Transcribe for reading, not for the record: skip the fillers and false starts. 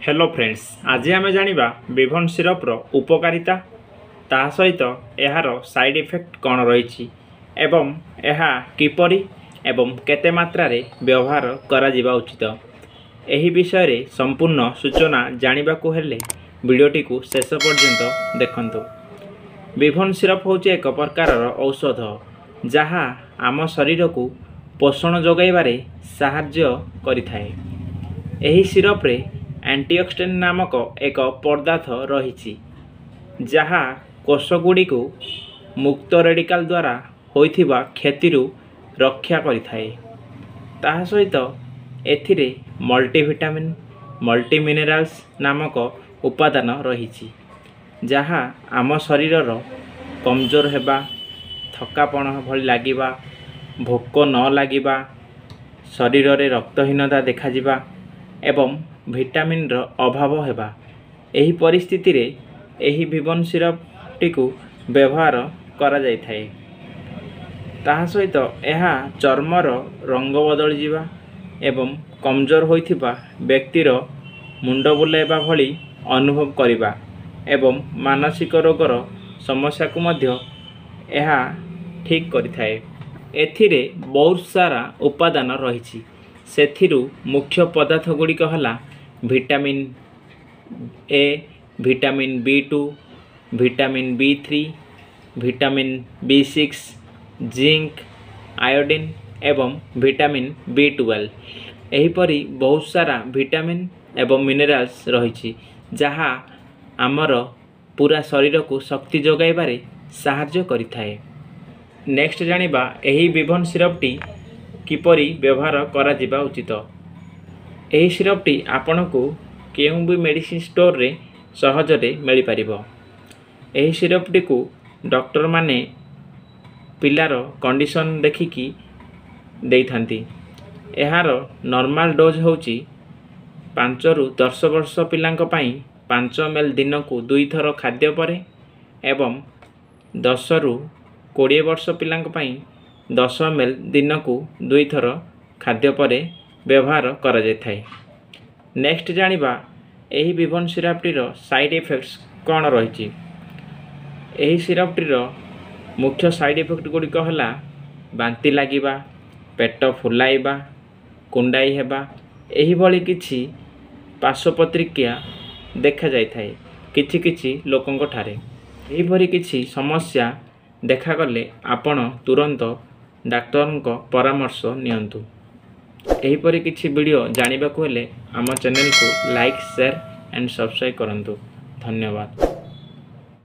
Hello friends, आज आम जाना विभन सिरप्र उपकारिता ता सहित यार साइड इफेक्ट कौन रही एवं यह किपरि एवं केते मात्रा रे व्यवहार करा जिबा उचित एही विषय रे संपूर्ण सूचना जानिबा को हेले वीडियोटी को शेष पर्यंत देखंतु। विभन सिरप होची एक प्रकार औषध जहाँ आम शरीर को पोषण जोगाइबारे साहाय्य करिथाए। एही सिरप रे एंटीऑक्सीडेंट नामक एक पदार्थ रही जहाँ कोषगुड़ी को मुक्त रेडिकल द्वारा होइथिबा क्षतिरु रक्षा करिथाए। ताहा सहित एथिरे मल्टीविटामिन मल्टी मिनरल्स नामक उपादान रही जहाँ आम शरीरर कमजोर हेबा थकापण भली लागिबा भोक न लागिबा शरीर रे रक्तहीनता देखाजिबा एवं विटामिन रो अभाव हेबा एही परिस्थिति रे एही विभन सिरप टिकु व्यवहार करा जाय थाए। ताहा सहित एहा चर्मर रंग बदली जिबा एवं कमजोर होइथिबा व्यक्तिर मुंड बुलाइबा भली अनुभव करिबा एवं मानसिक रोगर समस्या को मध्य एहा ठीक करिथाए। एथिरे बहुत सारा उपादान रही सेथिरु मुख्य पदार्थ गुड़िक हला vitamin A, vitamin B2, vitamin B3, vitamin B6, zinc, iodine एवं विटामिन B12 एहीपरी बहुत सारा विटामिन एवं मिनरल्स रही जहाँ आमर पूरा शरीर को शक्ति जोगाइबारे साहाय्य करिथाए। नेक्स्ट जानिबा एही विभन सिरपटी किपरि व्यवहार करा जिबा उचित। एही सिरपटी आपनकु केउ भी मेडिसिन स्टोर रे सहजरे मिल पारिबो। एही सिरपटी को डॉक्टर माने पिलार कंडीशन देखिकी देइथांती। एहार नॉर्मल डोज होची 5 रु 10 वर्ष पिलांक पई 5 ml दिन को 2 थर खाद्य परे एवं 10 रु 20 वर्ष पिलांक पई 10 ml दिन को 2 थर खाद्य परे व्यवहार करा जाय थाए। नेक्स्ट जानिबा एही विभन सिरपटीर साइड इफेक्ट्स कौन रही। एही सिरपटीर मुख्य साइड इफेक्ट गुड़िक हला बांती लागिबा पेट फुलाइबा कुंडाई हेबा एही भली किछि पार्श्व प्रतिक्रिया देखा जाय थाए किछि किछि लोकंक ठारे। एही भली किछि समस्या देखा गले आपण तुरंत डाक्टरक परामर्श नियंतु। एहीपरि किछि वीडियो जानिबा को हेले आम चैनल को लाइक शेयर एंड सब्सक्राइब करंतु। धन्यवाद।